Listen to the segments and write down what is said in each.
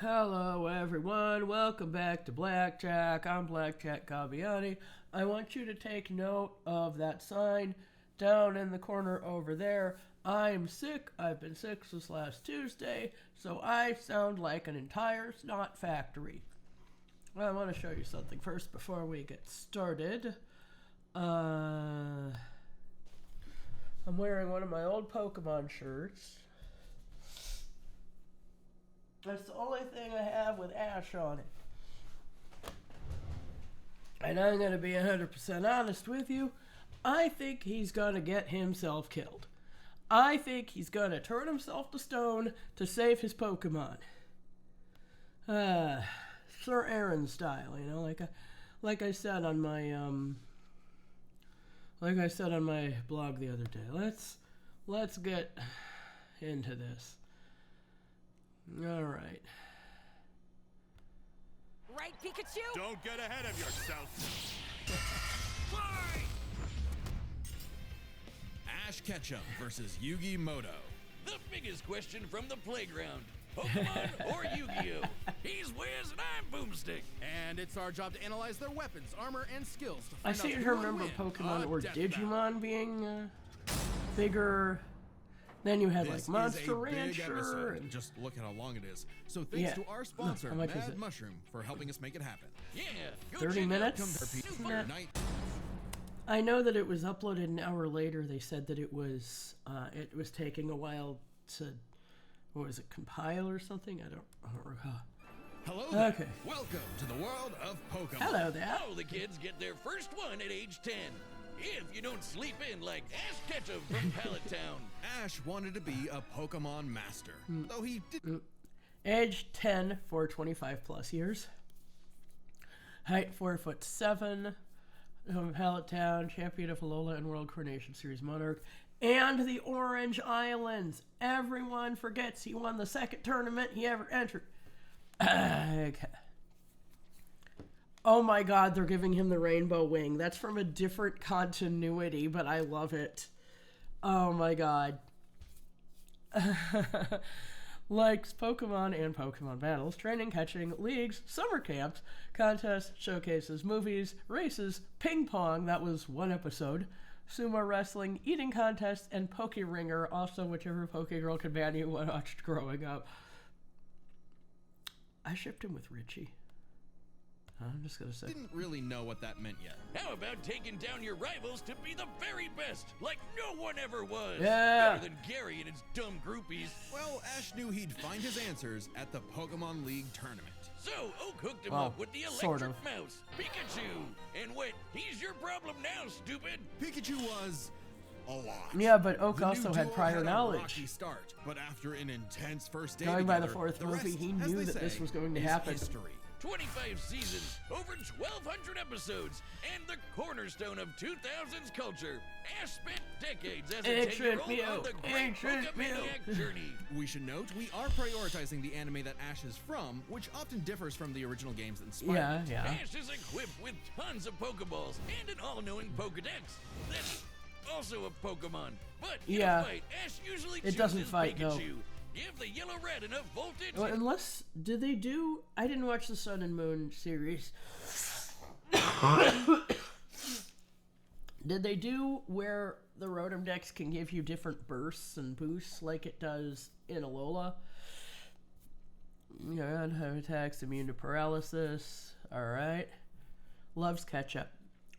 Hello everyone, welcome back to Blackjack. I'm Blackjack Gabiani. I want you to take note of that sign down in the corner over there. I'm sick. I've been sick since last Tuesday, so I sound like an entire snot factory. Well, I want to show you something first before we get started. I'm wearing one of my old Pokemon shirts. That's the only thing I have with Ash on it. And I'm going to be 100% honest with you. I think he's going to get himself killed. I think he's going to turn himself to stone to save his Pokemon. Sir Aaron style, you know, like I said on my blog the other day. Let's get into this. All right. Right, Pikachu? Don't get ahead of yourself. Ash Ketchum versus Yugi Moto. The biggest question from the playground. Pokemon or Yu-Gi-Oh? He's Wiz and I'm Boomstick. And it's our job to analyze their weapons, armor, and skills to I find seem out to who will remember win. Pokemon or Death Digimon battle. being bigger. Then you had This like Monster is a big Rancher. episode. And Just look at how long it is. So thanks to our sponsor, How much is Mad it? Mushroom, for helping us make it happen. Yeah, go 30 check out minutes? Super Nah. Night. I know that it was uploaded an hour later. They said that it was taking a while to, what was it, compile or something? I don't recall. Hello there. Okay. Welcome to the world of Pokemon. Hello there. All the kids get their first one at age 10. If you don't sleep in like Ash Ketchum from Pallet Town. Ash wanted to be a Pokemon master, though he didn't. Age 10 for 25 plus years. Height 4'7". From Pallet Town, champion of Alola and World Coronation Series Monarch. And the Orange Islands. Everyone forgets he won the second tournament he ever entered. Okay. Oh my god, they're giving him the rainbow wing. That's from a different continuity, but I love it. Oh my god. Likes Pokemon and Pokemon battles, training, catching, leagues, summer camps, contests, showcases, movies, races, ping pong, that was one episode, sumo wrestling, eating contests, and Poke Ringer, also whichever Poke Girl companion you watched growing up. I shipped him with Richie. I'm just gonna say. Didn't really know what that meant yet. How about taking down your rivals to be the very best, like no one ever was? Yeah. Better than Gary and his dumb groupies. Well, Ash knew he'd find his answers at the Pokemon League tournament. So Oak hooked him Well, up with the sort electric of. mouse, Pikachu. And wait, he's your problem now, stupid. Pikachu was a lot. Yeah, but Oak The new also had duo prior a knowledge. rocky start, but after an intense first day Going by the together, fourth the movie, rest, he as knew they that this say, was going to is happen. History. 25 seasons, over 1,200 episodes, and the cornerstone of 2000s culture. Ash spent decades as a Ancient 10-year-old on the great Ancient Pokemaniac journey. We should note we are prioritizing the anime that Ash is from, which often differs from the original games that inspired Yeah, it. yeah. Ash is equipped with tons of Pokeballs and an all-knowing Pokedex. That's also a Pokemon. But in Yeah. a fight, Ash usually It doesn't chooses fight, though. Pikachu. Give the yellow red enough voltage. Well, unless, did they do, I didn't watch the Sun and Moon series. Did they do where the Rotom Dex can give you different bursts and boosts like it does in Alola? Yeah, have attacks, immune to paralysis. Alright. Loves Ketchup.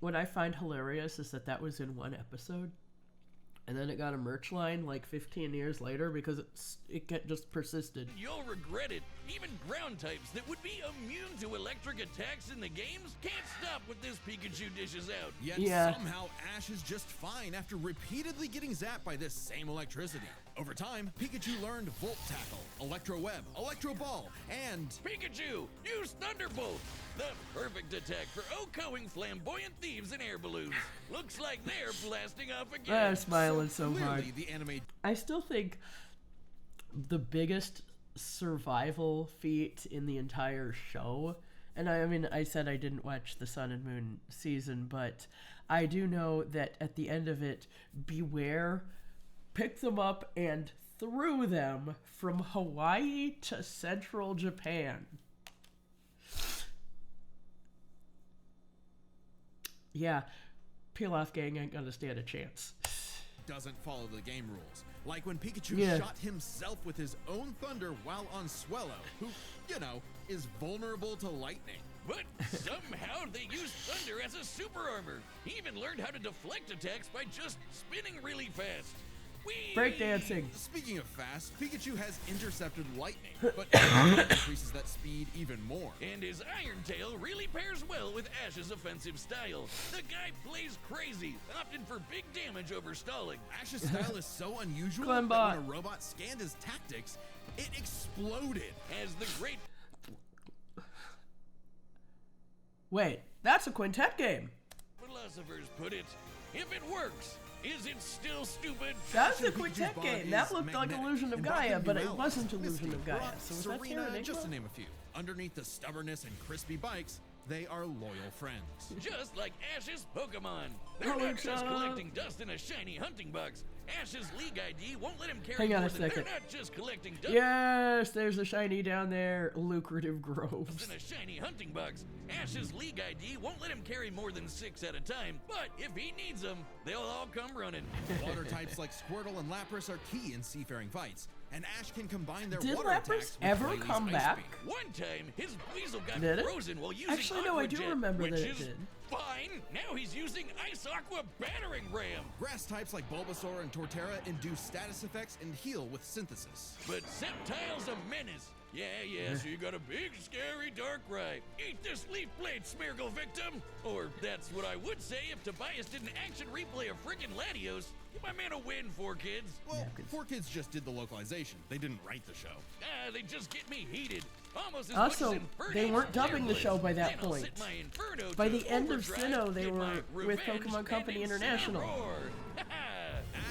What I find hilarious is that was in one episode. And then it got a merch line like 15 years later because it just persisted. You'll regret it. Even ground types that would be immune to electric attacks in the games can't stop what this Pikachu dishes out. Yet Yeah. somehow Ash is just fine after repeatedly getting zapped by this same electricity. Over time, Pikachu learned Volt Tackle, Electro Web, Electro Ball, and Pikachu, use Thunderbolt! The perfect attack for outgoing flamboyant thieves and air balloons. Looks like they're blasting off again. I'm smiling so hard. clearly the anime I still think the biggest survival feat in the entire show, and I mean, I said I didn't watch the Sun and Moon season, but I do know that at the end of it, Beware picked them up and threw them from Hawaii to central Japan. Yeah, Pilaf gang ain't gonna stand a chance. Doesn't follow the game rules. Like when Pikachu Yeah. shot himself with his own thunder while on Swellow, who, you know, is vulnerable to lightning. But somehow they used thunder as a super armor. He even learned how to deflect attacks by just spinning really fast. Whee! Breakdancing. Speaking of fast, Pikachu has intercepted lightning, but increases that speed even more. And his Iron Tail really pairs well with Ash's offensive style. The guy plays crazy, opting for big damage over stalling. Ash's style is so unusual Clembot. that when a robot scanned his tactics, it exploded. As the great Wait, that's a quintet game. philosophers put it, if it works, is it still stupid? That's a Pikachu's quintet bond game. is That looked like magnetic Illusion of and brought Gaia, them but it duality, wasn't Illusion Misty, of Gaia. Brock, So was that Serena, Terra just to Enigma? name a few. Underneath the stubbornness and crispy bikes, they are loyal friends. Just like Ash's Pokemon. They're Oh, not just God. collecting dust in a shiny hunting box. Ash's League ID won't let him carry Hang on more a than second. they're not just collecting dust Yes, there's a shiny down there. Lucrative Groves. in a shiny hunting box. Ash's League ID won't let him carry more than 6 at a time, but if he needs them, they'll all come running. Water types like Squirtle and Lapras are key in seafaring fights, and Ash can combine their Did water Lapras attacks with ever Wily's come Ice back? Beam. One time, his Weasel got Did it? frozen while using Actually, no, I do Aqua Jet, remember which that it is did. fine. Now he's using Ice Aqua Battering Ram. Grass types like Bulbasaur and Torterra induce status effects and heal with synthesis. But Sceptile's a menace. Yeah, so you got a big, scary Darkrai. Eat this leaf blade, Smeargle victim! Or that's what I would say if Tobias did an action replay of frickin' Latios. Give my man a win, 4Kids. Well, 4Kids just did the localization. They didn't write the show. They just get me heated. Almost as Also, much as they weren't Infernape's dubbing the Flare show by Blitz. that Then I'll point. set my Inferno By to the end of overdrive, Sinnoh, they get were my with revenge, Pokemon and Company International. incineroar.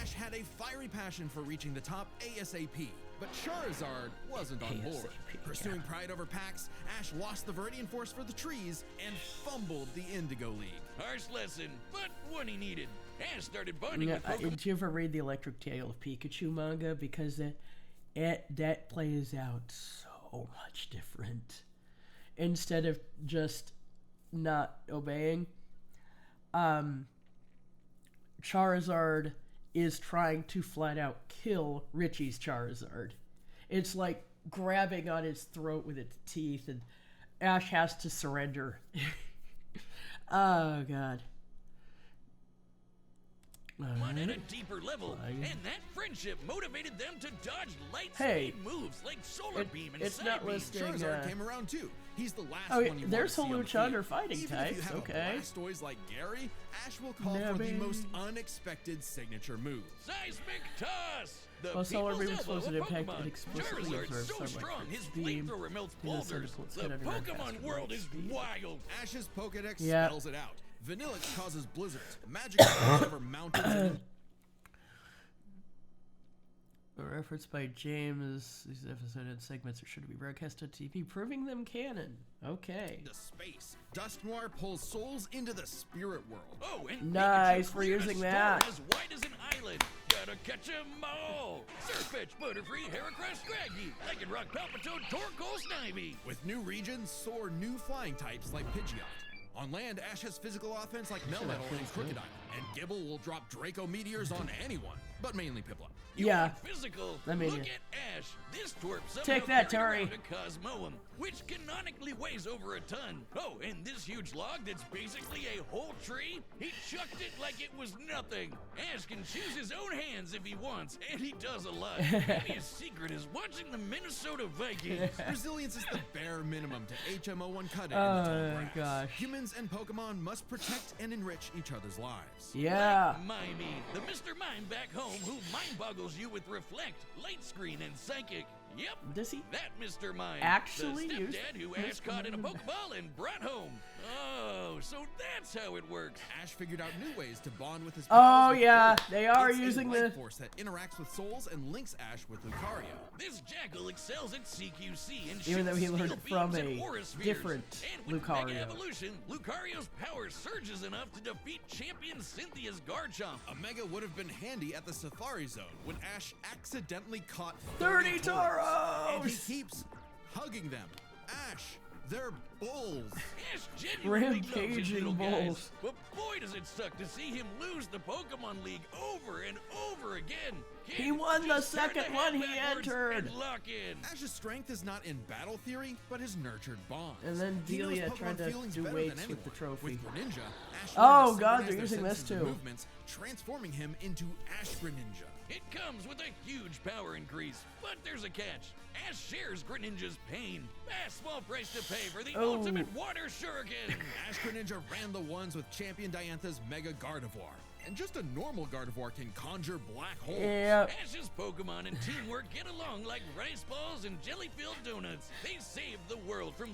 Ash had a fiery passion for reaching the top ASAP, but Charizard wasn't on board. ASAP, Pursuing yeah. pride over packs, Ash lost the Viridian Force for the trees and fumbled the Indigo League. Harsh lesson, but one he needed. Ash started bonding Yeah, with Pokemon. did you ever read the Electric Tale of Pikachu manga? Because that plays out so much different. Instead of just not obeying, Charizard is trying to flat out kill Richie's Charizard. It's like grabbing on his throat with its teeth, and Ash has to surrender. Oh, God. One at a deeper level, and that friendship motivated them to dodge light Hey, speed moves like Solar Beam and it's Side not Beam. listed. Charizard came around too. He's the last Oh, one you there's want to see on the Hulu Chun field. or fighting Even types, if you have okay. a Blastoise like Gary, Ash will call for the most unexpected signature move. Seismic Toss! The Well, Solar people's Beam is supposed elbow to of impact Pokemon. and explicitly Charizard's observe so Starlight strong, Force his beam. flamethrower melts He does boulders. send a The pulse cut under Pokemon faster world light is speed. wild. Ash's Pokedex Yeah. spells it out. Vanillix causes blizzards. Magic falls over mountains and A reference by James. These episode and segments are sure to be broadcast on TV, proving them canon. Okay. into space. Dusk Noir pulls souls into the spirit world. Oh, and Nice Pikachu for cleared a using storm that. as wide as an island. Gotta catch 'em all. Surfetch, Butterfree, Heracross, Scraggy, Lycanroc, Palpitoad, Torkoal, Snivy. With new regions, soar new flying types like Pidgeot. On land, Ash has physical offense like Melmetal and Crocodile, and Gibble will drop Draco Meteors on anyone, but mainly Piplup. You Yeah. want physical? I mean, Look yeah. at Ash. This twerp somehow Take that, carried Terry. around a Cosmoem, which canonically weighs over a ton. Oh, and this huge log that's basically a whole tree? He chucked it like it was nothing. Ash can choose his own hands if he wants, and he does a lot. Maybe his secret is watching the Minnesota Vikings. Resilience is the bare minimum to HMO1 cut it in the tall Oh, grass. gosh. Humans and Pokemon must protect and enrich each other's lives. Yeah. Mimey, the Mr. Mime back home who mind boggles you with Reflect, Light Screen, and Psychic. Yep. Does he That Mr. Mime. actually the use stepdad who Ash Mr. caught in a Mime? Pokeball and brought home. Oh, so that's how it works. Ash figured out new ways to bond with his Oh, pals with yeah, Volt. they are It's using a life the- force that interacts with souls and links Ash with Lucario. This jackal excels at CQC and Even though he shoots learned steel it from beams and a aura spheres. different And with Lucario. Mega Evolution, Lucario's power surges enough to defeat champion Cynthia's Garchomp. A Mega would have been handy at the Safari Zone when Ash accidentally caught 30 Tauros. And he Tauros! keeps hugging them. Ash, they're bulls. Ash genuinely loves his Rampaging little bulls. guys. But boy does it suck to see him lose the Pokemon League over and over again. Kid, He won the just turn second the one head he backwards entered. and lock in. Ash's strength is not in battle theory, but his nurtured bonds. And then He knows Delia Pokemon tried to feelings do better weights than with the anyone. trophy. With Greninja, Ash Oh, learned to God, synchronize they're their using this senses and too. movements, transforming him into Ash Greninja. It comes with a huge power increase, but there's a catch. Ash shares Greninja's pain. A small price to pay for the Oh. ultimate water shuriken. Ash Greninja ran the ones with Champion Diantha's Mega Gardevoir. And just a normal Gardevoir can conjure black holes. Yeah. Ash's Pokemon and teamwork get along like rice balls and jelly-filled donuts. They save the world from...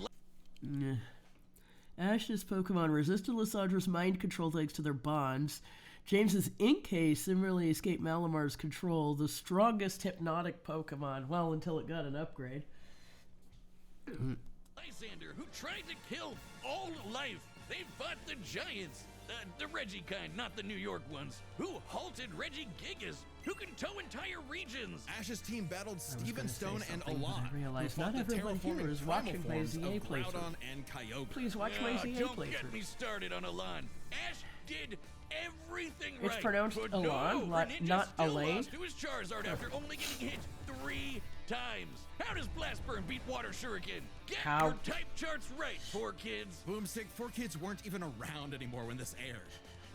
Ash's Pokemon resisted Lysandra's mind control thanks to their bonds. James's Inkay similarly escaped Malamar's control, the strongest hypnotic Pokemon, well, until it got an upgrade. Lysander, who tried to kill all life. They fought the giants. The Reggie kind, not the New York ones. Who halted Reggie Gigas, who can tow entire regions. Ash's team battled Steven gonna say Stone and something, but I Alon, who realized fought not the everyone here terraforming is primal watching my forms ZA of playthrough. Groudon and Kyogre. Please watch my ZA Don't playthrough. get me started on Alon. Ash did everything It's right. pronounced but Alon, no, Greninja not still Elaine. lost to his Charizard after only getting hit 3 times. How does Blastburn beat Water Shuriken? Get How? your type charts right, 4Kids. Boomstick, 4Kids weren't even around anymore when this aired.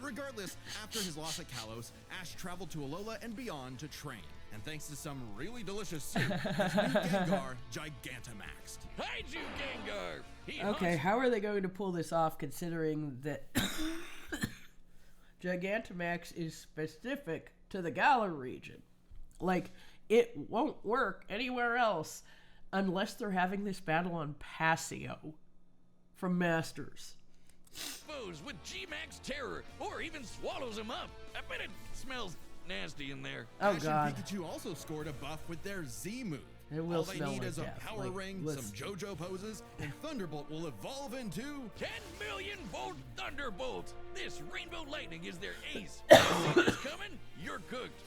Regardless, after his loss at Kalos, Ash traveled to Alola and beyond to train. And thanks to some really delicious soup, his new Gengar Gigantamaxed. Hide you, Gengar! He Okay, hunts how are they going to pull this off considering that Gigantamax is specific to the Galar region? Like, it won't work anywhere else unless they're having this battle on Passio from Masters. foes with G-Max Terror, or even swallows him up. I bet it smells nasty in there. Oh, Ash God. and Pikachu also scored a buff with their Z move. It will All they smell need like is a death, power like, ring, listen. some JoJo poses, and Thunderbolt will evolve into 10 million volt Thunderbolt. This rainbow lightning is their ace. You see this coming? You're cooked.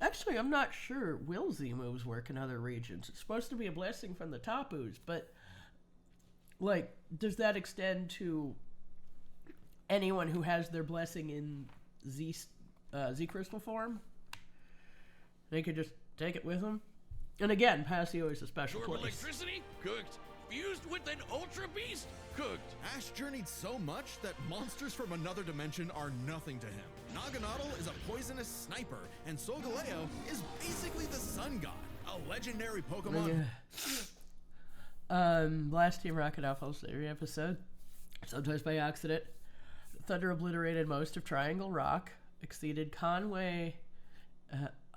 Actually, I'm not sure will Z moves work in other regions. It's supposed to be a blessing from the Tapus, but, like, does that extend to anyone who has their blessing in Z crystal form? They could just take it with them. And again, Passio is a special Absorb place. electricity? Cooked. Fused with an Ultra Beast? Cooked. Ash journeyed so much that monsters from another dimension are nothing to him. Naganadel is a poisonous sniper, and Solgaleo is basically the sun god, a legendary Pokemon. Last Team Rocket Alpha every episode, sometimes by accident. Thunder obliterated most of Triangle Rock, exceeded Conway.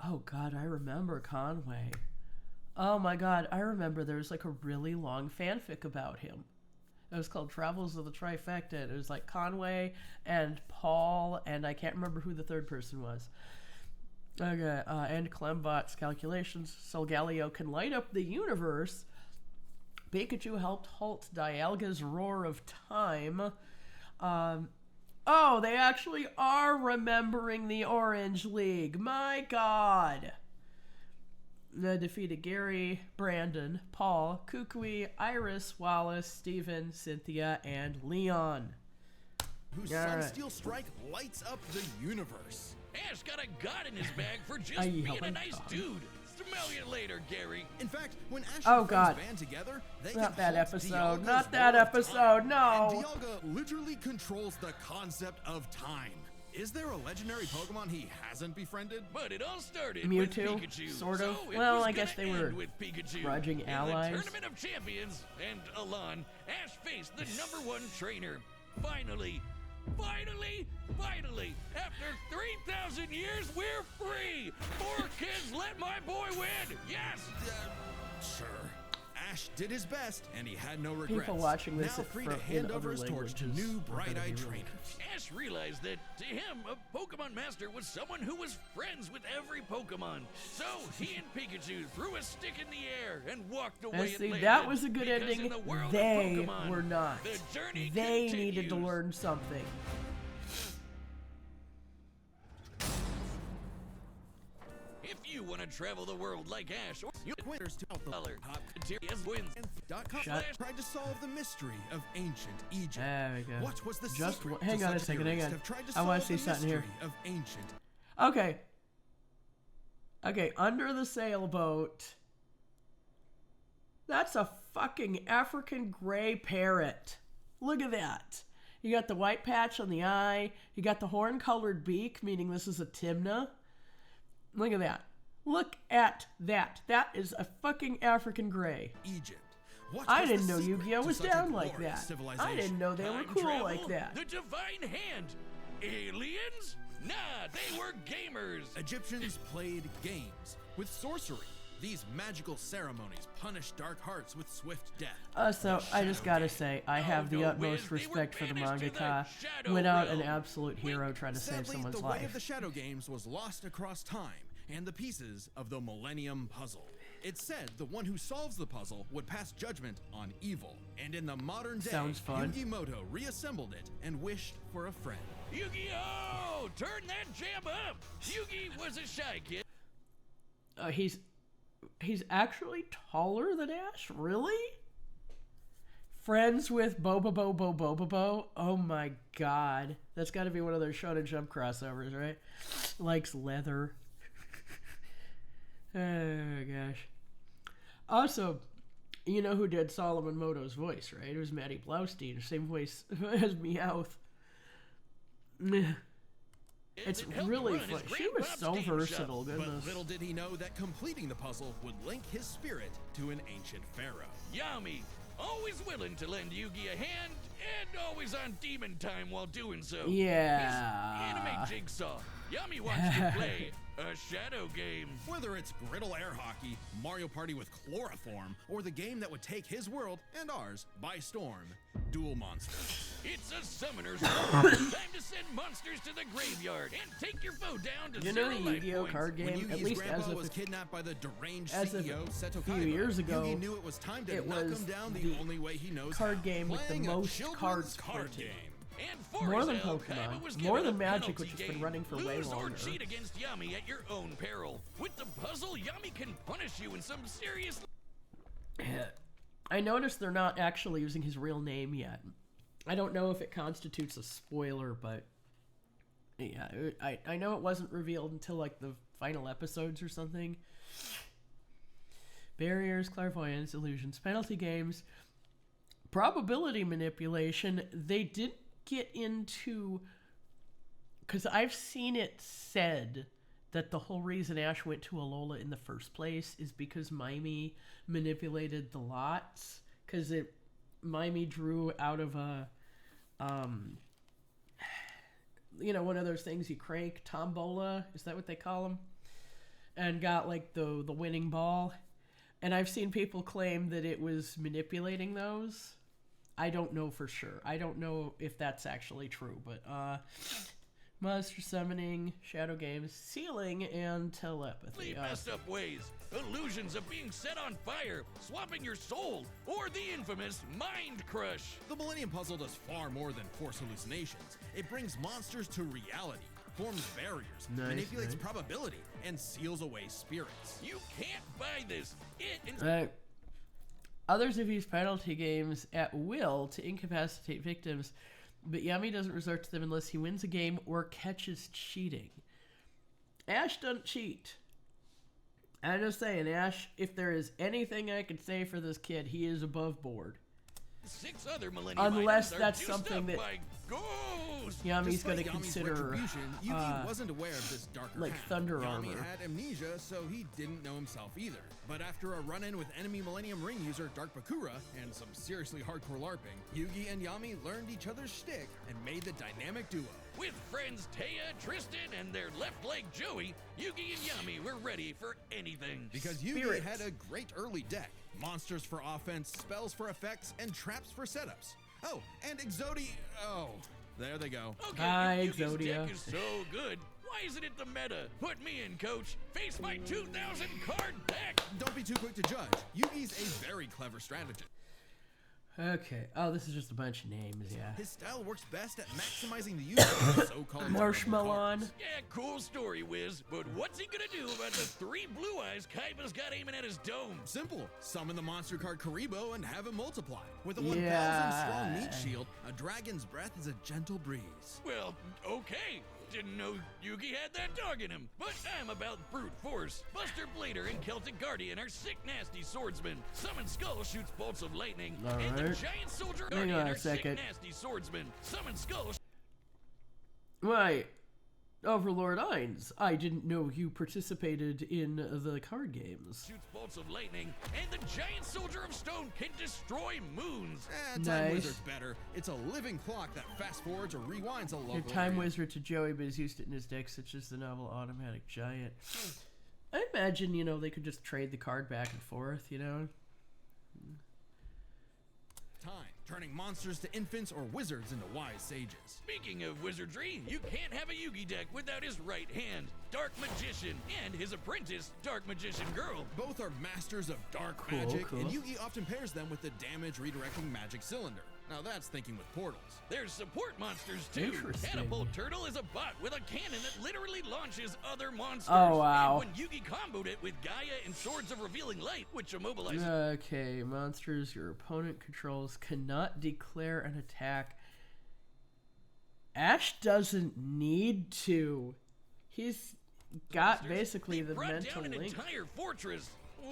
Oh God, I remember Conway. Oh my God, I remember there was like a really long fanfic about him. It was called Travels of the Trifecta. It was like Conway and Paul, and I can't remember who the third person was. Okay, and Clembot's calculations. Solgaleo can light up the universe. Pikachu helped halt Dialga's roar of time. Oh, they actually are remembering the Orange League. My God. They defeated Gary, Brandon, Paul, Kukui, Iris, Wallace, Steven, Cynthia, and Leon. Whose Yeah, Sun right. Steel Strike lights up the universe. Ash got a god in his bag for just I being yell a at nice God. dude. Smell you later, Gary. In fact, when Ash Oh, and friends God. band together, they Not can that halt episode. Dialga's Not that roar of episode. time. No. And Dialga literally controls the concept of time. Is there a legendary Pokemon he hasn't befriended? But it all started Mewtwo, with Pikachu. sort of. So it Well, was I guess gonna they were end with Pikachu. grudging In allies. the Tournament of Champions and Alon, Ash faced the #1 trainer. Finally, after 3,000 years, we're free. 4Kids, let my boy win. Yes. Sure. Ash did his best, and he had no regrets. People watching this now free to hand over his torch to new bright-eyed trainers. Ash realized that, to him, a Pokemon Master was someone who was friends with every Pokemon. So he and Pikachu threw a stick in the air and walked away. And see, that was a good ending. They were not. They needed to learn something. If you want to travel the world like Ash, or you Winners to out the color, top Materials wins. tried to solve the mystery of ancient Egypt. There we go. What was the Just secret hang to on a such second, heroes hang to on. have tried to I want solve to see the something here. mystery of ancient? Okay. Okay, under the sailboat. That's a fucking African gray parrot. Look at that. You got the white patch on the eye. You got the horn-colored beak, meaning this is a Timna. Look at that. Look at that. That is a fucking African gray. Egypt. What I was didn't the know secret Yu-Gi-Oh to was such a down like glorious that. I civilization? didn't know they were Time cool travel? like that. The Divine Hand. Aliens? Nah, they were gamers. Egyptians played games with sorcery. These magical ceremonies punished dark hearts with swift death. So I just gotta say, I have the no utmost whiz, they were respect for the banished to the mangaka. Shadow Without an Realm. absolute hero trying to save Sadly, someone's the way of the life. Shadow Games was lost across time and the pieces of the Millennium Puzzle. It's said the one who solves the puzzle would pass judgment on evil. And in the modern day, Sounds fun. Yugi Moto reassembled it and wished for a friend. Yu-Gi-Oh! Turn that jam up! Yugi was a shy kid. He's actually taller than Ash? Really? Friends with Bobobo. Oh my god. That's gotta be one of those Shonen Jump crossovers, right? Likes leather. Oh gosh. Also, you know who did Solomon Moto's voice, right? It was Maddie Blaustein, same voice as Meowth. It's really fun. She was so versatile, But goodness. little did he know that completing the puzzle would link his spirit to an ancient pharaoh. Yami, always willing to lend Yugi a hand, and always on demon time while doing so. Yeah. His anime Jigsaw. Yami wants to play a shadow game. Whether it's griddle air hockey, Mario Party with chloroform, or the game that would take his world and ours by storm, Duel Monsters. It's a summoner's world. Time to send monsters to the graveyard and take your foe down to You know zero the life Yu-Gi-Oh points. card When game, at Yugi's least grandpa as of was kidnapped by the deranged as of CEO Seto a few Kaiba, years ago, Yugi knew it was time to it knock was him down the the only way he knows card how, game with the playing a most children's cards card printed. game. And for More his than help, Pokemon. Kaiba was More given than a Magic, penalty which has been game. running for way Lose longer. or cheat against Yami at your own peril. With the puzzle, Yami can punish you in some serious... I noticed they're not actually using his real name yet. I don't know if it constitutes a spoiler, but yeah, I know it wasn't revealed until like the final episodes or something. Barriers, clairvoyance, illusions, penalty games, probability manipulation. They didn't get into, because I've seen it said that the whole reason Ash went to Alola in the first place is because Mimey manipulated the lots, because Mimey drew out of a one of those things you crank, tombola, is that what they call them, and got like the winning ball. And I've seen people claim that it was manipulating those. I don't know for sure. I don't know if that's actually true, but monster summoning, shadow games, sealing, and telepathy. messed up ways. Illusions of being set on fire, swapping your soul, or the infamous Mind Crush. The Millennium Puzzle does far more than force hallucinations. It brings monsters to reality, forms barriers, manipulates probability, and seals away spirits. You can't buy this. Others have used penalty games at will to incapacitate victims, but Yami doesn't resort to them unless he wins a game or catches cheating. Ash doesn't cheat. I'm just saying, Ash, if there is anything I could say for this kid, he is above board. 6 other Millennium Unless items that's are juiced something up that by ghosts. Yami's Despite gonna Yami's consider retribution, Yugi wasn't aware of this darker like path. thunder Yami armor. had amnesia, so he didn't know himself either. But after a run-in with enemy Millennium Ring user Dark Bakura and some seriously hardcore LARPing, Yugi and Yami learned each other's shtick and made the dynamic duo. With friends Taya, Tristan, and their left leg Joey, Yugi and Yami were ready for anything. Because Yugi Spirits. had a great early deck. Monsters for offense, spells for effects, and traps for setups. Oh, and Exodi... Oh, there they go. Okay, Hi, if Yugi's Exodia. deck is so good, why isn't it the meta? Put me in, coach. Face my 2,000 card deck. Don't be too quick to judge. Yugi's a very clever strategist. Okay. Oh, this is just a bunch of names, yeah. His style works best at maximizing the use of the so-called Marshmallow on. Yeah, cool story, Wiz. But what's he gonna do about the 3 blue eyes Kaiba's got aiming at his dome? Simple. Summon the monster card Karibo and have him multiply. With a 1,000 Yeah. strong meat shield, a dragon's breath is a gentle breeze. Well, okay. Didn't know Yugi had that dog in him, but I'm about brute force. Buster Blader and Celtic Guardian are sick, nasty swordsmen. Summon Skull shoots bolts of lightning, and the Alright. Giant Soldier Hang Guardian on a are sick, second. nasty swordsmen. Summon Skull Right. Overlord Ainz, I didn't know you participated in the card games. shoots bolts of lightning, and the Giant Soldier of Stone can destroy moons. Time Nice. Wizard's better. It's a living clock that fast forwards or rewinds a local Your time area. wizard to Joey, but has used it in his deck, such as the novel Automatic Giant. I imagine, you know, they could just trade the card back and forth, you know? Time, turning monsters to infants or wizards into wise sages. Speaking of wizardry, you can't have a Yugi deck without his right hand, Dark Magician, and his apprentice, Dark Magician Girl. Both are masters of dark Cool, magic, cool. and Yugi often pairs them with the damage redirecting magic cylinder. Now that's thinking with portals. There's support monsters too. Interesting. Catapult Turtle is a bot with a cannon that literally launches other monsters. Oh, wow. And when Yugi comboed it with Gaia and Swords of Revealing Light, which immobilizes Okay, monsters your opponent controls cannot declare an attack. Ash doesn't need to. He's got basically He the brought mental down an link. entire fortress.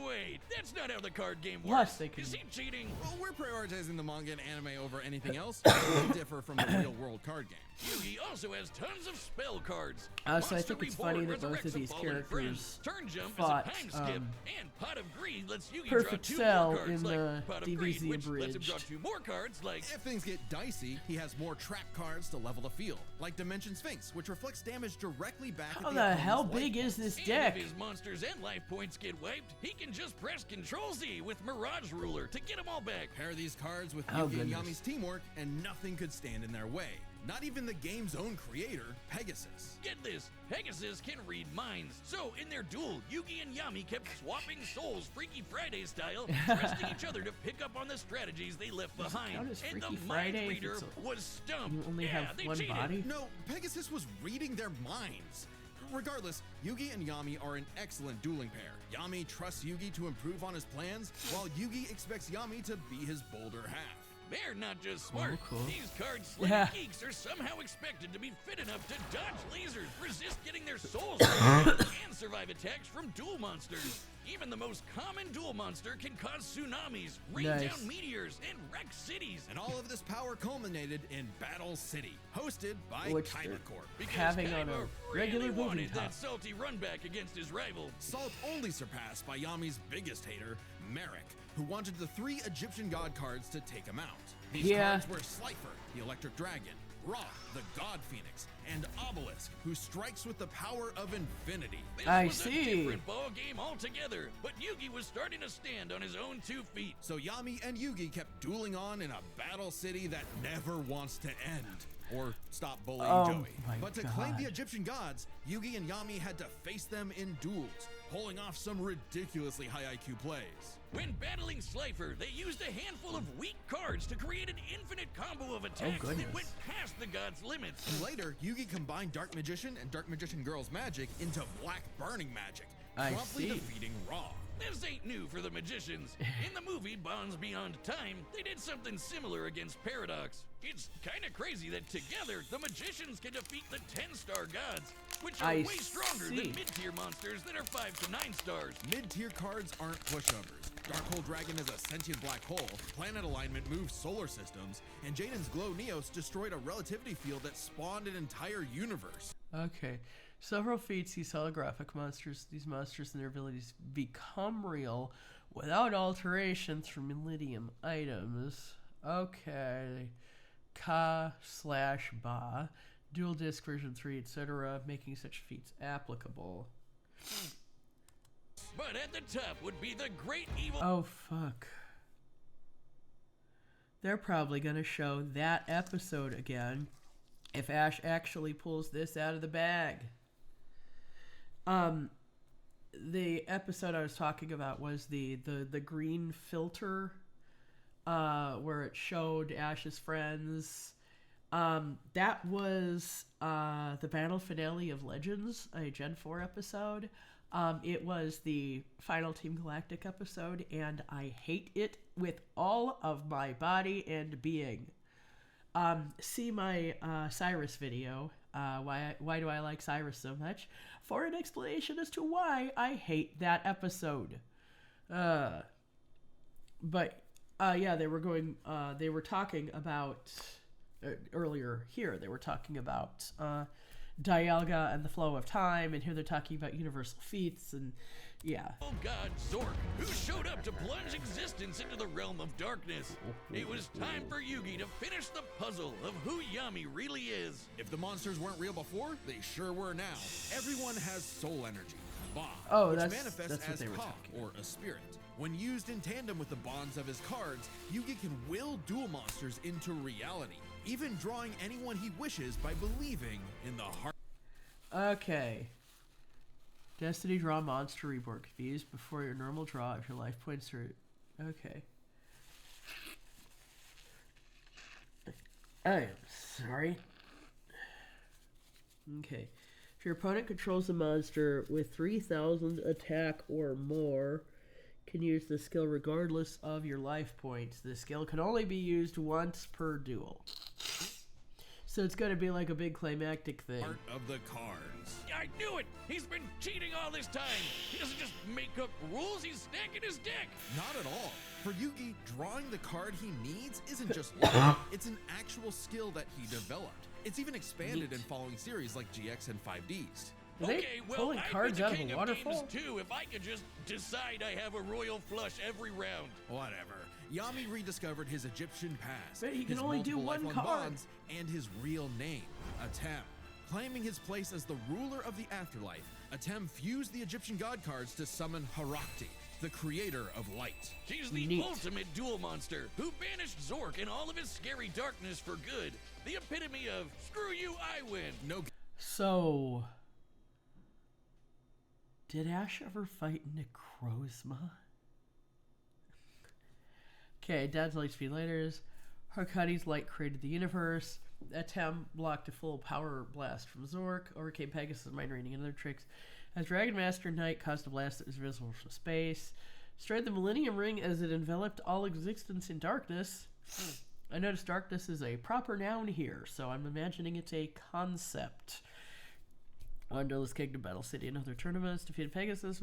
Wait, that's not how the card game Plus, works. they can- Is he cheating? Well, we're prioritizing the manga and anime over anything else. We differ from the real world card game. Yugi also has tons of spell cards. So I Monster think it's Reborn funny that both resurrects of a these fallen characters friend. Turn Jump fought, is a time skip, and Pot of Greed lets Yugi Perfect draw 2 Cell more cards in like the Pot of DBZ Greed, which lets him abridged. draw 2 more cards like If things get dicey, he has more trap cards to level the field, like Dimension Sphinx, which reflects damage directly back at How the the opponent's hell life big is points. this And deck? if his monsters and life points get wiped, he can just press Control-Z with Mirage Ruler to get them all back. Pair these cards with Oh, Yugi and goodness. Yami's teamwork, and nothing could stand in their way. Not even the game's own creator, Pegasus. Get this, Pegasus can read minds. So in their duel, Yugi and Yami kept swapping souls Freaky Friday style, trusting each other to pick up on the strategies they left behind. count as And the Freaky mind Friday if reader it's was stumped. You only Yeah, have they one cheated. body? No, Pegasus was reading their minds. Regardless, Yugi and Yami are an excellent dueling pair. Yami trusts Yugi to improve on his plans, while Yugi expects Yami to be his bolder half. They're not just smart. Oh, cool. These card-slinging Yeah. geeks are somehow expected to be fit enough to dodge lasers, resist getting their souls broken, and survive attacks from duel monsters. Even the most common duel monster can cause tsunamis, rain Nice. down meteors, and wreck cities. And all of this power culminated in Battle City, hosted by Which Kaiba they're- Corp. Because having on Kaiba a regular really movie wanted top. that salty run back against his rival. Salt only surpassed by Yami's biggest hater, Merrick, who wanted the 3 Egyptian god cards to take him out. These Yeah. cards were Slifer, the Electric Dragon, Ra, the God Phoenix, and Obelisk, who strikes with the power of infinity. This I was see. a different ball game altogether, but Yugi was starting to stand on his own 2 feet. So Yami and Yugi kept dueling on in a battle city that never wants to end. Or stop bullying Oh Joey. my But to claim the God. Egyptian gods, Yugi and Yami had to face them in duels, pulling off some ridiculously high IQ plays. When battling Slifer, they used a handful of weak cards to create an infinite combo of attacks that goodness. went past the god's limits. And later, Yugi combined Dark Magician and Dark Magician Girl's magic into Black Burning Magic, I promptly see. defeating Ra. This ain't new for the magicians. In the movie Bonds Beyond Time, they did something similar against Paradox. It's kind of crazy that together, the magicians can defeat the 10-star gods, which are I way stronger see. than mid-tier monsters that are 5 to 9 stars. Mid-tier cards aren't pushovers. Dark Dragon is a sentient black hole, planet alignment moves solar systems, and Jaden's Glow Neos destroyed a relativity field that spawned an entire universe. Okay. Several feats use holographic monsters. These monsters and their abilities become real without alteration through Millennium items. Okay. Ka/Ba. Dual Disc version 3, etc., making such feats applicable. But at the top would be the great evil. Oh, fuck. They're probably going to show that episode again if Ash actually pulls this out of the bag. The episode I was talking about was the green filter, where it showed Ash's friends. That was the battle finale of Legends, a Gen 4 episode. It was the final Team Galactic episode, and I hate it with all of my body and being. See my Cyrus video, why do I like Cyrus so much, for an explanation as to why I hate that episode. Yeah, they were talking about, earlier here, they were talking about Dialga and the flow of time, and here they're talking about universal feats, and yeah. Oh God, Zork, who showed up to plunge existence into the realm of darkness. It was time for Yugi to finish the puzzle of who Yami really is. If the monsters weren't real before, they sure were now. Everyone has soul energy, Ba, which manifests as Ka, or a spirit. When used in tandem with the bonds of his cards, Yugi can will dual monsters into reality, even drawing anyone he wishes by believing in the heart. Okay. Destiny draw monster reborn can be used before your normal draw if your life points are... Okay. I am sorry. Okay. If your opponent controls a monster with 3,000 attack or more, can use the skill regardless of your life points. The skill can only be used once per duel. So it's going to be like a big climactic thing. Part of the cards. I knew it! He's been cheating all this time! He doesn't just make up rules, he's stacking his deck! Not at all. For Yugi, drawing the card he needs isn't just luck, it's an actual skill that he developed. It's even expanded in following series like GX and 5Ds. Are they pulling cards out of a waterfall? Too, if I could just decide I have a royal flush every round. Whatever. Yami rediscovered his Egyptian past, But he can his only do multiple one lifelong card. bonds, and his real name, Atem. Claiming his place as the ruler of the afterlife, Atem fused the Egyptian god cards to summon Harakti, the creator of light. She's the Neat. ultimate duel monster who banished Zork and all of his scary darkness for good. The epitome of, screw you, I win. No. So... did Ash ever fight Necrozma? Okay, Dad's Lightspeed Lighters. Harkadi's light created the universe. Atem blocked a full power blast from Zork. Overcame Pegasus' mind reading and other tricks. As Dragon Master Knight caused a blast that was visible from space. Destroyed the Millennium Ring as it enveloped all existence in darkness. I noticed darkness is a proper noun here, so I'm imagining it's a concept. Wonderless Kingdom, Battle City, and other tournaments. Defeated Pegasus,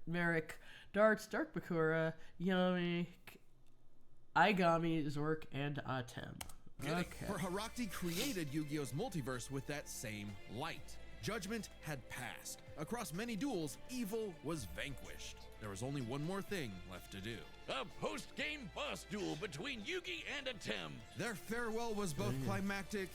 Merrick, Darts, Dark Bakura, Yami, Aigami, Zork, and Atem. Okay. For Harakti created Yu-Gi-Oh's multiverse with that same light. Judgment had passed. Across many duels, evil was vanquished. There was only one more thing left to do. A post-game boss duel between Yugi and Atem. Their farewell was both climactic.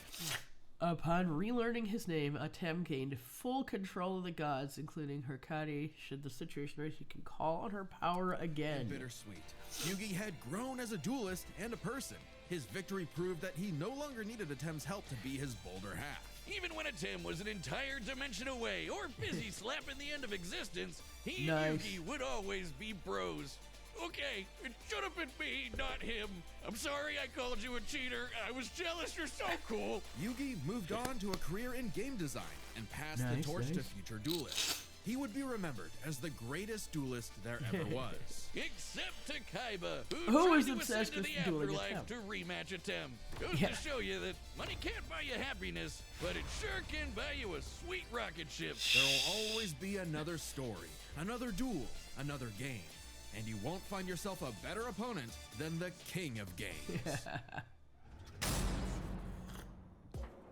Upon relearning his name, Atem gained full control of the gods, including Harkadi. Should the situation rise, he can call on her power again. Bittersweet. Yugi had grown as a duelist and a person. His victory proved that he no longer needed Atem's help to be his bolder half. Even when Atem was an entire dimension away or busy slapping the end of existence, he Nice. and Yugi would always be bros. Okay, it should have been me, not him. I'm sorry I called you a cheater. I was jealous. You're so cool. Yugi moved on to a career in game design and passed the Nice, torch to nice. future duelists. He would be remembered as the greatest duelist there ever was. Except to Kaiba, Who who is tried to obsessed ascend to with the dueling afterlife Atem? to rematch Atem. Goes Yeah. to show you that money can't buy you happiness, but it sure can buy you a sweet rocket ship. There will always be another story, another duel, another game. and you won't find yourself a better opponent than the king of games.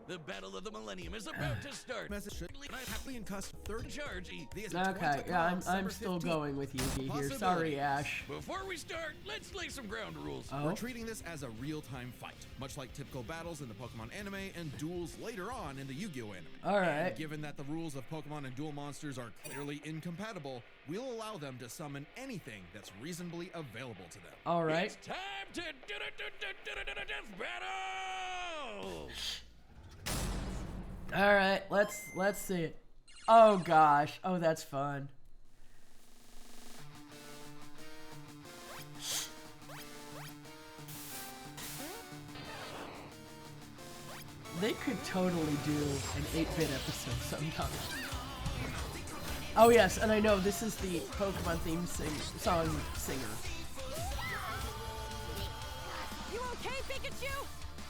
The Battle of the Millennium is about to start. Message should happily in custom third Charge. Okay, yeah, I'm still going with Yugi here. Sorry, Ash. Before we start, let's lay some ground rules. Oh. We're treating this as a real-time fight, much like typical battles in the Pokemon anime and duels later on in the Yu-Gi-Oh anime. All right. And given that the rules of Pokemon and duel monsters are clearly incompatible, we'll allow them to summon anything that's reasonably available to them. All right. It's time to death battle! All right, let's see it. Oh gosh. Oh, that's fun. They could totally do an 8-bit episode sometime. Oh yes, and I know this is the Pokemon theme song singer. You okay, Pikachu?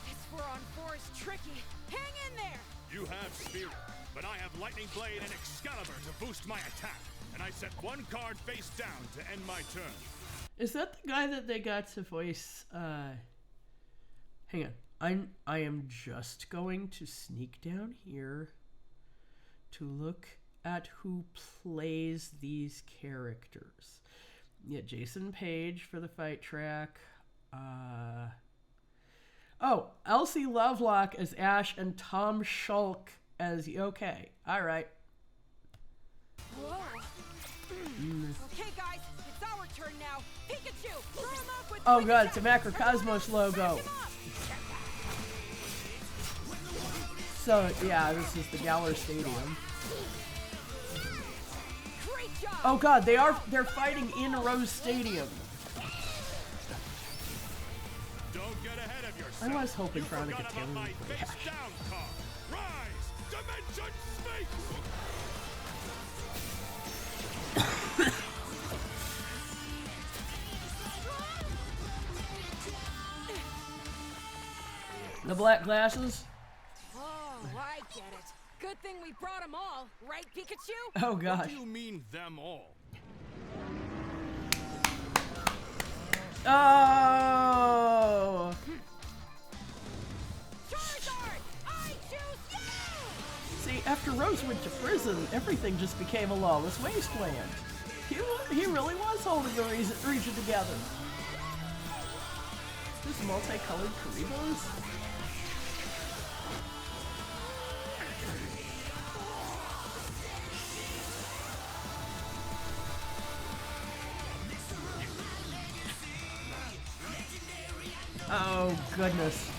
This Pharaoh is tricky. Hang in there. You have Spirit, but I have Lightning Blade and Excalibur to boost my attack, and I set one card face down to end my turn. Is that the guy that they got to voice? Hang on. I am just going to sneak down here to look at who plays these characters. Yeah, Jason Page for the fight track. Oh, Elsie Lovelock as Ash and Tom Shulk as okay. All right. Whoa. Okay, guys, it's our turn now. Pikachu, throw him up with Oh quick god, it's a attack. Macrocosmos logo. Back him up. So yeah, this is the Galar Stadium. Great job. Oh god, they're fighting in Rose Stadium. Don't get ahead of yourself. I was hoping You Veronica forgot Taylor about my would play face Ash. down card. Rise, Dimension Snake. The black glasses? Oh, I get it. Good thing we brought them all, right, Pikachu? Oh What gosh. do you mean, them all? Oh! Charizard, I choose you! See, after Rose went to prison, everything just became a lawless wasteland. He really was holding the region together. This multicolored Karibos? Oh, goodness.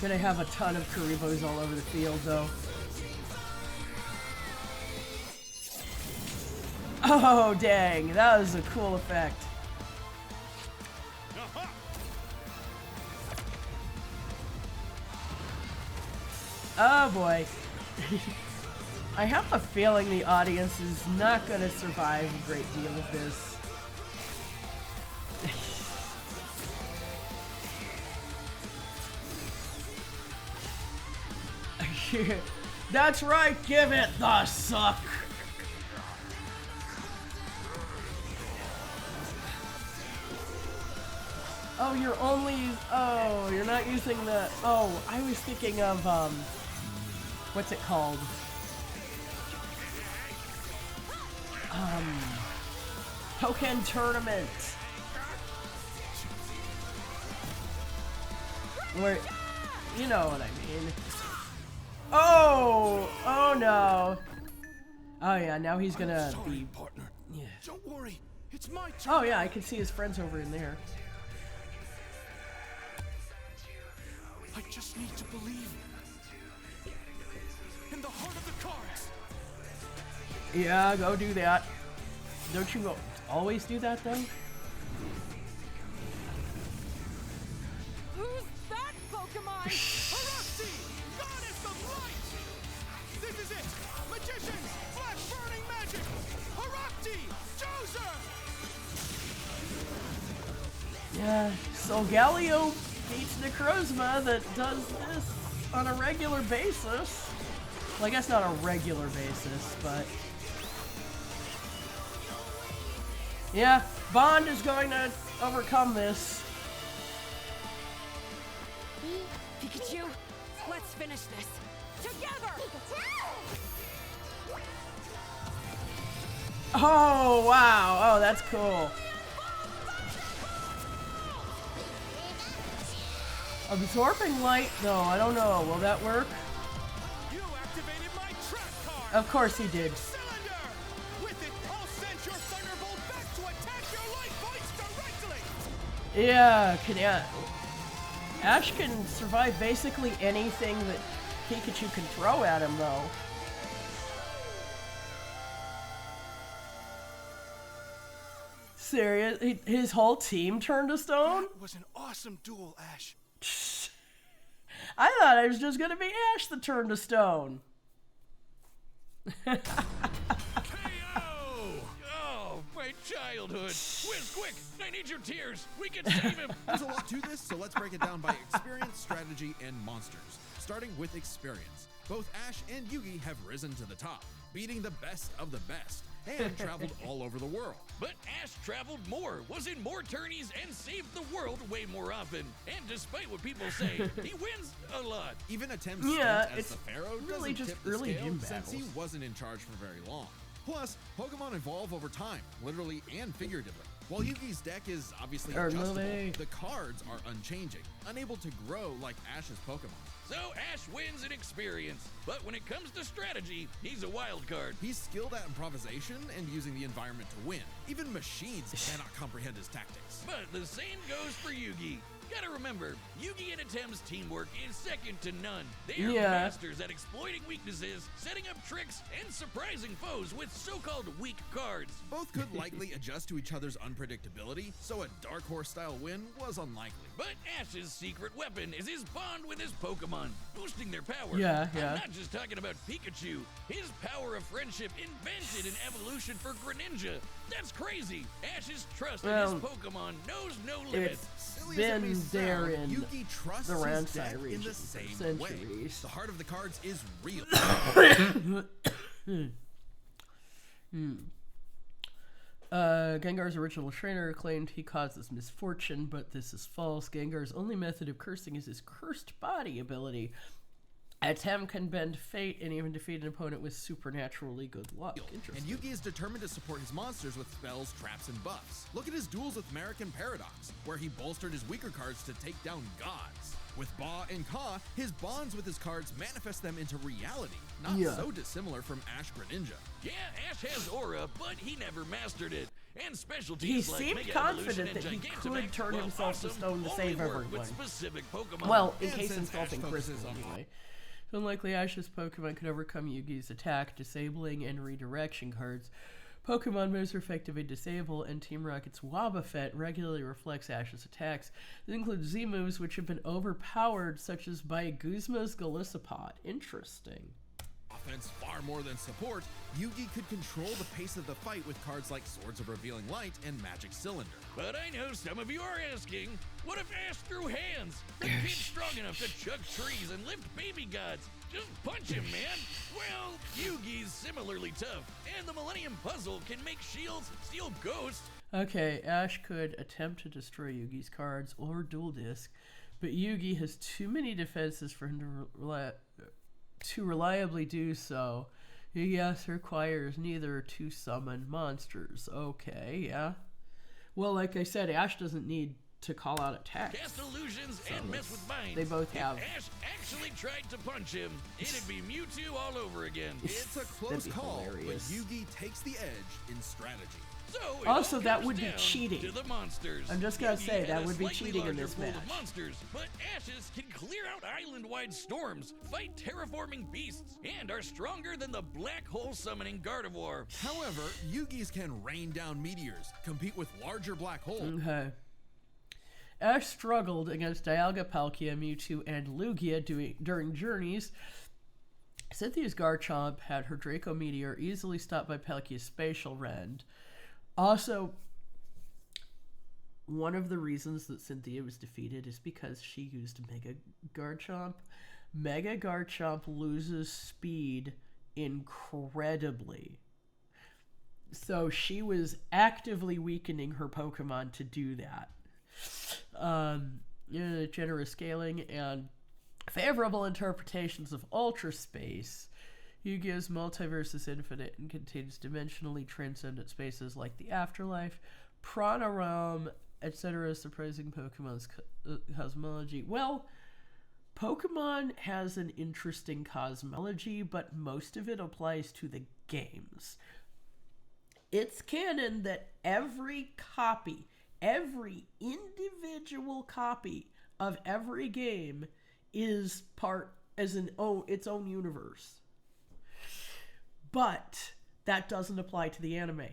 Gonna have a ton of Karibos all over the field, though. Oh, dang. That was a cool effect. Aha! Oh, boy. I have a feeling the audience is not gonna survive a great deal of this. That's right, give it the suck. Oh, you're not using the, I was thinking of, what's it called? Pokken Tournament. Where, you know what I mean. Oh no. Oh yeah, now he's gonna be, partner. yeah. Don't worry, it's my turn. Oh yeah, I can see his friends over in there. I just need to believe in the heart of the cards. Yeah, go do that. Don't you always do that though? Who's that Pokemon? Harusti, goddess of light. This is it. Magicians, flash burning magic. Harusti, Joser. Yeah, so Galio beats Necrozma that does this on a regular basis. Well, I guess not a regular basis, but... yeah, Bond is going to overcome this. Pikachu, let's finish this. Together! Oh, wow. Oh, that's cool. Absorbing light, though, I don't know. Will that work? You activated my trap card. Of course he did. Cylinder. With it, I'll send your thunderbolt back to attack your life points directly. Yeah, Ash can survive basically anything that Pikachu can throw at him, though. Serious? His whole team turned to stone? That was an awesome duel, Ash. I thought it was just gonna be Ash that turned to stone. KO! Oh, my childhood. Whiz, quick! I need your tears. We can save him. There's a lot to this, so let's break it down by experience, strategy, and monsters. Starting with experience. Both Ash and Yugi have risen to the top, beating the best of the best, and traveled all over the world. But Ash traveled more, was in more tourneys, and saved the world way more often. And despite what people say, he wins a lot. Even attempts Yeah, as it's the pharaoh really doesn't just tip the early scale gym since he battles. wasn't in charge for very long. Plus, Pokemon evolve over time, literally and figuratively. While Yugi's deck is obviously adjustable, the cards are unchanging, unable to grow like Ash's Pokemon. So Ash wins in experience, but when it comes to strategy, he's a wild card. He's skilled at improvisation and using the environment to win. Even machines cannot comprehend his tactics. But the same goes for Yugi. Gotta remember, Yugi and Atem's teamwork is second to none. They are masters at exploiting weaknesses, setting up tricks, and surprising foes with so-called weak cards. Both could likely adjust to each other's unpredictability, so a Dark Horse-style win was unlikely. But Ash's secret weapon is his bond with his Pokemon, boosting their power. Yeah. I'm not just talking about Pikachu. His power of friendship invented an evolution for Greninja. That's crazy. Ash's trust in his Pokemon knows no limit. It's been there in Yugi trusts the his Ransai deck in region the for same way. centuries. The heart of the cards is real. Gengar's original trainer claimed he causes misfortune, but this is false. Gengar's only method of cursing is his cursed body ability. Atem can bend fate and even defeat an opponent with supernaturally good luck. And Interesting. Yugi is determined to support his monsters with spells, traps, and buffs. Look at his duels with American Paradox, where he bolstered his weaker cards to take down gods. With Ba and Ka, his bonds with his cards manifest them into reality, not so dissimilar from Ash Greninja. Yeah, Ash has aura, but he never mastered it. And He specialties like seemed Mega confident Evolution that and he could Gigantamax, turn while himself to awesome, stone to only save work everyone. with specific Pokemon. Well, in And case since himself Ash in focuses crystal, on anyway. So unlikely Ash's Pokemon could overcome Yugi's attack, disabling, and redirection cards. Pokemon moves are effective in disable, and Team Rocket's Wobbuffet regularly reflects Ash's attacks. This includes Z moves, which have been overpowered, such as by Guzma's Golisopod. Interesting. Offense far more than support, Yugi could control the pace of the fight with cards like Swords of Revealing Light and Magic Cylinder. But I know some of you are asking, what if Ash threw hands? The kid's strong enough to chuck trees and lift baby gods. Just punch him, man. Well, Yugi's similarly tough, and the Millennium Puzzle can make shields steal ghosts. Okay, Ash could attempt to destroy Yugi's cards or dual disc, but Yugi has too many defenses for him to reliably do so. Yugi requires neither to summon monsters. Okay, yeah. Well, like I said, Ash doesn't need to call out attacks. Cast illusions and mess with minds. They both have. If Ash actually tried to punch him, it'd be Mewtwo all over again. It's a close call, hilarious. but Yugi takes the edge in strategy. So it Also, all that comes would be down cheating. to the monsters. I'm just gonna Yugi say, had that a would be slightly cheating in larger this pool of match. monsters, but Ashes can clear out island-wide storms, fight terraforming beasts, and are stronger than the black hole summoning Gardevoir. However, Yugi's can rain down meteors, compete with larger black holes. Okay. Ash struggled against Dialga, Palkia, Mewtwo, and Lugia during journeys. Cynthia's Garchomp had her Draco Meteor easily stopped by Palkia's Spatial Rend. Also, one of the reasons that Cynthia was defeated is because she used Mega Garchomp. Mega Garchomp loses speed incredibly. So she was actively weakening her Pokemon to do that. Generous scaling and favorable interpretations of Ultra Space. Yu-Gi-Oh's multiverse is infinite and contains dimensionally transcendent spaces like the Afterlife, Prana Realm, etc. Surprising Pokemon's cosmology. Well, Pokemon has an interesting cosmology, but most of it applies to the games. It's canon that every individual copy of every game is its own universe. But that doesn't apply to the anime.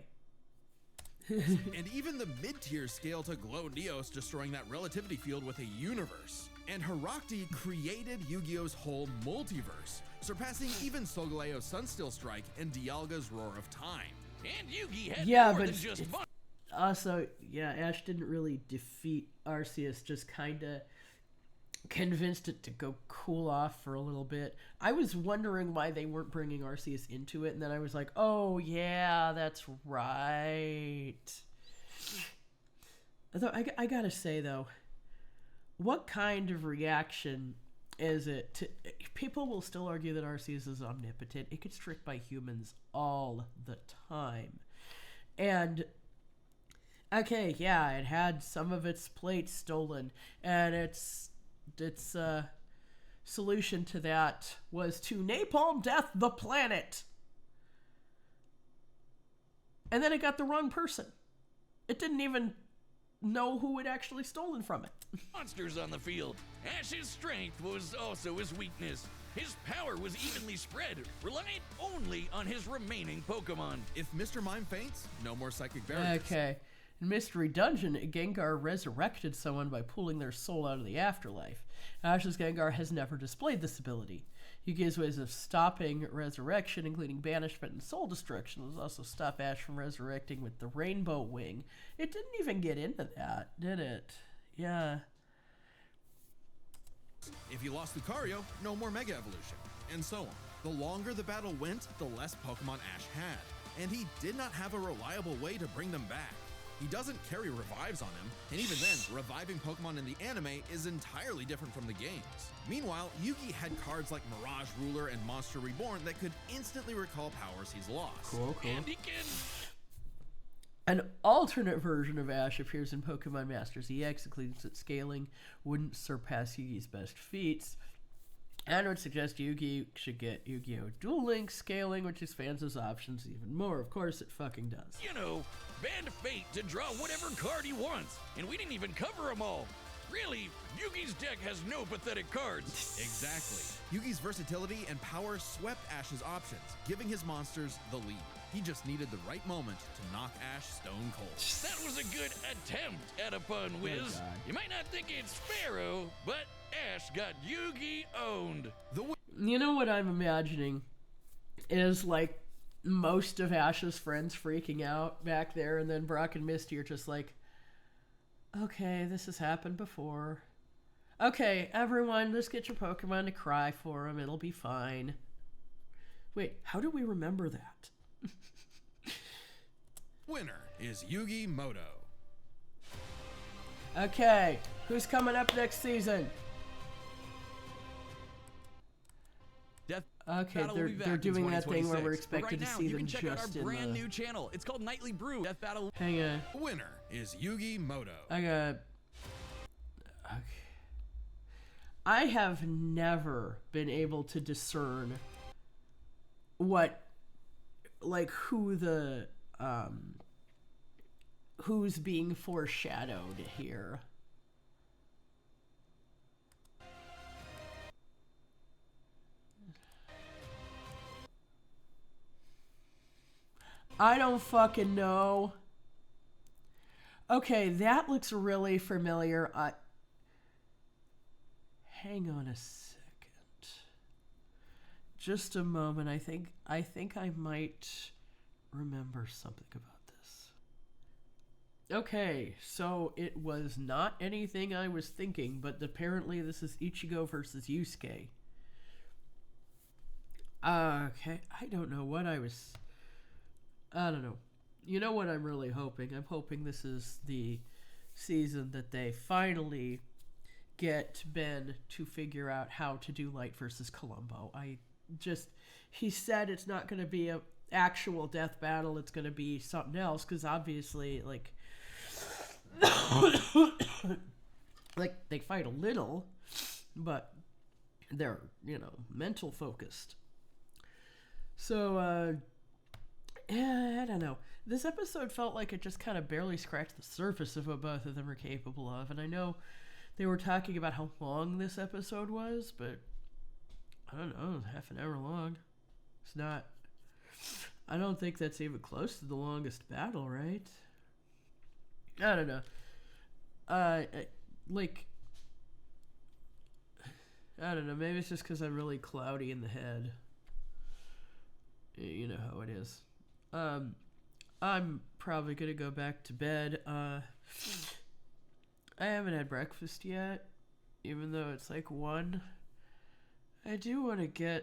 And even the mid-tier scale to Glow-Neos, destroying that relativity field with a universe. And Herakti created Yu-Gi-Oh's whole multiverse, surpassing even Solgaleo's Sunsteel Strike and Dialga's Roar of Time. And Yugi had Yeah, more but than just fun. Also, yeah, Ash didn't really defeat Arceus, just kind of convinced it to go cool off for a little bit. I was wondering why they weren't bringing Arceus into it, and then I was like, oh, yeah, that's right. Although, I gotta say, though, what kind of reaction is it to... People will still argue that Arceus is omnipotent. It gets tricked by humans all the time. And... okay, yeah, it had some of its plates stolen, and its solution to that was to napalm death the planet. And then it got the wrong person. It didn't even know who had actually stolen from it. Monsters on the field. Ash's strength was also his weakness. His power was evenly spread, reliant only on his remaining Pokemon. If Mr. Mime faints, no more psychic barriers. Okay. In Mystery Dungeon, Gengar resurrected someone by pulling their soul out of the afterlife. Ash's Gengar has never displayed this ability. Yugi's ways of stopping resurrection, including banishment and soul destruction, was also stop Ash from resurrecting with the Rainbow Wing. It didn't even get into that, did it? Yeah. If you lost Lucario, no more Mega Evolution, and so on. The longer the battle went, the less Pokemon Ash had, and he did not have a reliable way to bring them back. He doesn't carry revives on him, and even then, reviving Pokemon in the anime is entirely different from the games. Meanwhile, Yugi had cards like Mirage Ruler and Monster Reborn that could instantly recall powers he's lost. Cool. And he can... An alternate version of Ash appears in Pokemon Masters EX, including that scaling wouldn't surpass Yugi's best feats, and would suggest Yugi should get Yu-Gi-Oh! Duel Link scaling, which expands his options even more. Of course, it fucking does. You know, band fate to draw whatever card he wants, and we didn't even cover them all. Really, Yugi's deck has no pathetic cards. Exactly. Yugi's versatility and power swept Ash's options, giving his monsters the lead. He just needed the right moment to knock Ash stone cold. That was a good attempt at a pun, Wiz. God. You might not think it's Pharaoh, but Ash got Yugi owned. You know what I'm imagining is like most of Ash's friends freaking out back there, and then Brock and Misty are just like, okay, this has happened before. Okay, everyone, let's get your Pokemon to cry for him. It'll be fine. Wait, how do we remember that? Winner is Yugi Moto. Okay, who's coming up next season? Death Okay, Battle will be they're back in doing that thing where we're 2026. But expected right to now, see you them can check out our just in brand the... new channel. It's called Nightly Brew. Death Battle. Hang on, Winner is Yugi Moto. I got... Okay. I have never been able to discern what, like, who the, who's being foreshadowed here. I don't fucking know. Okay, that looks really familiar. Hang on a second. Just a moment. I think I might remember something about this. Okay, so it was not anything I was thinking, but apparently this is Ichigo versus Yusuke. Okay, I don't know what I don't know. You know what I'm really hoping? I'm hoping this is the season that they finally get Ben to figure out how to do Light versus Columbo. He said it's not going to be a actual death battle, it's going to be something else, because obviously, like, like, they fight a little, but they're, mental focused. So, yeah, I don't know. This episode felt like it just kind of barely scratched the surface of what both of them are capable of. And I know they were talking about how long this episode was, but I don't know, half an hour long. It's not. I don't think that's even close to the longest battle, right? I don't know. I don't know. Maybe it's just because I'm really cloudy in the head. You know how it is. I'm probably gonna go back to bed. I haven't had breakfast yet, even though it's like 1. I do want to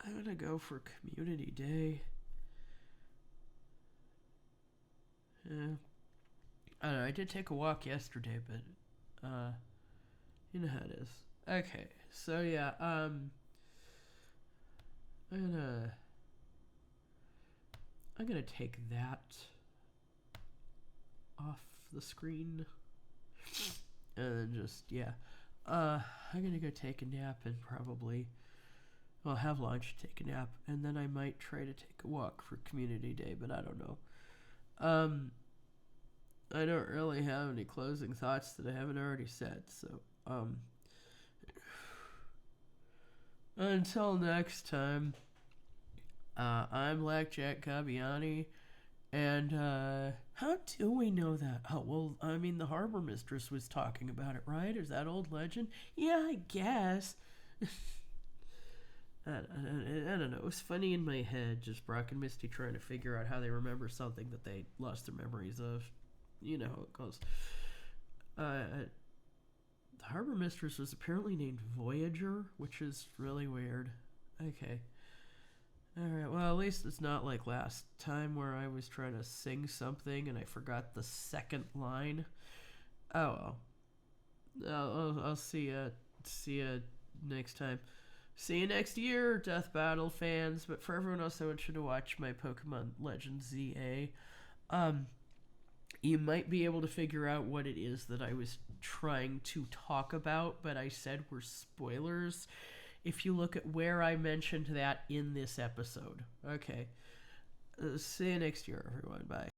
I'm gonna go for Community Day. Yeah. I don't know, I did take a walk yesterday, but, you know how it is. Okay, so yeah, I'm gonna take that off the screen, and then just, yeah, I'm gonna go take a nap and probably, have lunch, take a nap, and then I might try to take a walk for Community Day, but I don't know. I don't really have any closing thoughts that I haven't already said, so, until next time, I'm Blackjack Gabiani, and, how do we know that? Oh, well, I mean, the harbor mistress was talking about it, right? Is that old legend? Yeah, I guess. I don't know. It was funny in my head, just Brock and Misty trying to figure out how they remember something that they lost their memories of. You know how it goes. The harbor mistress was apparently named Voyager, which is really weird. Okay. Alright, well, at least it's not like last time where I was trying to sing something and I forgot the second line. Oh well. I'll see ya next time. See you next year, Death Battle fans. But for everyone else, I want you to watch my Pokemon Legends ZA. You might be able to figure out what it is that I was trying to talk about, but I said were spoilers if you look at where I mentioned that in this episode. Okay. See you next year, everyone. Bye.